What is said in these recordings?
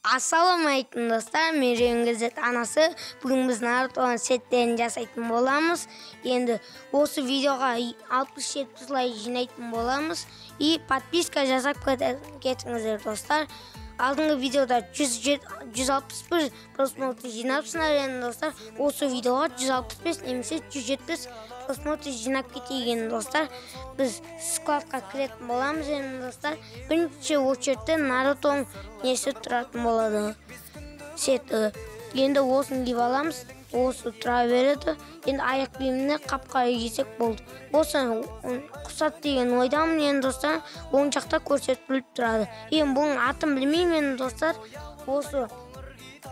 Assalamualaikum dostlar, men Rengizet anası. Bugün biz Naruto'nun setlerini жасайтын боламыз. Енді осы видеоға 60-70 лайк жинайтын боламыз. И подписка жасап кетіңіздер достар. Алдыңғы видеода 161 просмотр жинапсыңдар енді достар. Осы видеоға 165 немесе 170 просмотр жинап кетейін достар. Біз складқа кіретін боламыз енді достар. Бірінші очередте Нарутоның несі тұратын болады. Сеті. Енді осын киіп аламыз. Осы тұра береді. Енді аяқ киіміне қап-қара кисек болды. Осы құсат деген ойдамын енді достар. Оң жақта көрсетіліп тұрады. Енді бұның атын білмеймін енді достар. Осы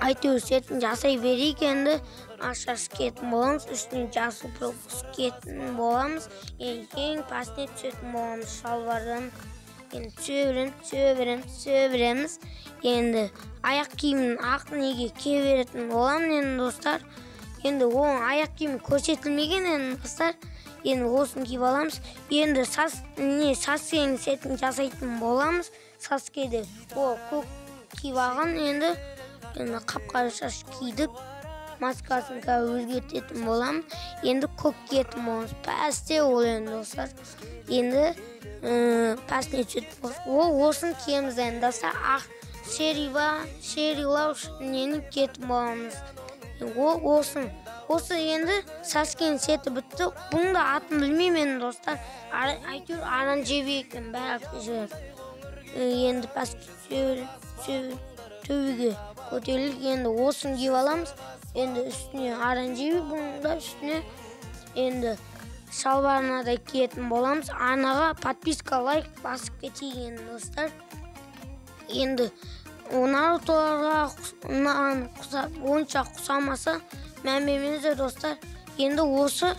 әйтеуір сетін жасай берейік енді. Ашасы кетін боламыз. Үстіне жасыл пропуск кетін боламыз. Ең пасіне түсетін боламыз шалбардан. Енді сөбіреміз. Енді аяқ киімін ақ неге кие беретін боламын енді достар. Енді оның аяқ киімі көрсетілмеген енді достар. Енді осын киіп аламыз. Енді Саскенің сетін жасайтын боламыз. Саскеде көк киіп алған енді қап-қара шаш кидік. Маскасын өзгертетін боламыз. Енді көк киетін боламыз. Пәсте ол енді достар. Енді пәсіне түсетін боламыз. Осын киеміз енді достар. Ақ шерилау нені киетін боламыз. Осы енді Саскенің сеті бітті. Бұның да атын білмеймін достар. Әйтеуір оранжевый екен бәрі жер. Енді төбеге көтеріліп енді осын киіп аламыз. Енді үстіне оранжевый, бұның да үстіне енді шалбарына да киетін боламыз. Анаға подписка, лайк басып кетейін достар. Енді Нарутоға онша құсамаса мән бермеңіздер достар. Енді осы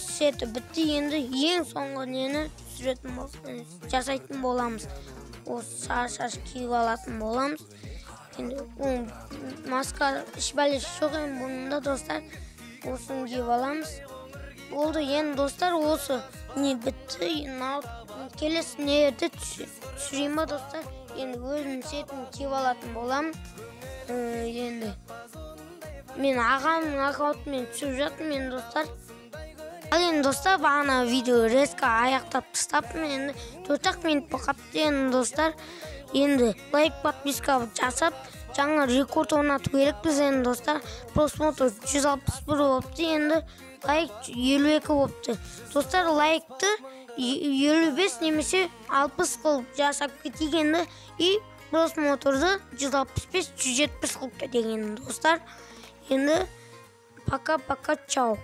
сеті бітті. Енді ең соңғы нені жасайтын боламыз. Осы сары шаш киіп алатын боламыз. Енді маска ішбәлеш жоқ енді бұнында достар. Осын киіп аламыз. Болды енді достар, осы не бітті. Келесі нерді түсірейін ба достар. Енді өзім сетін киіп алатын болам. Енді мен ағамның аккаунтымен түсіп жатырмын енді достар. Ал енді достар, бағана видео резко аяқтап тастаппын. Енді 4 минут қалыпты енді достар. Енді лайк, подписка жасап, жаңа рекорд орнату керекпіз енді достар. Просмотр 161 болыпты, енді лайк 52 болыпты. Достар, лайкты 55 немесе 60 қылып жасап кетегенді, и просмотрды 165-170 қылып кетегенді достар. Енді пока-пока, чау.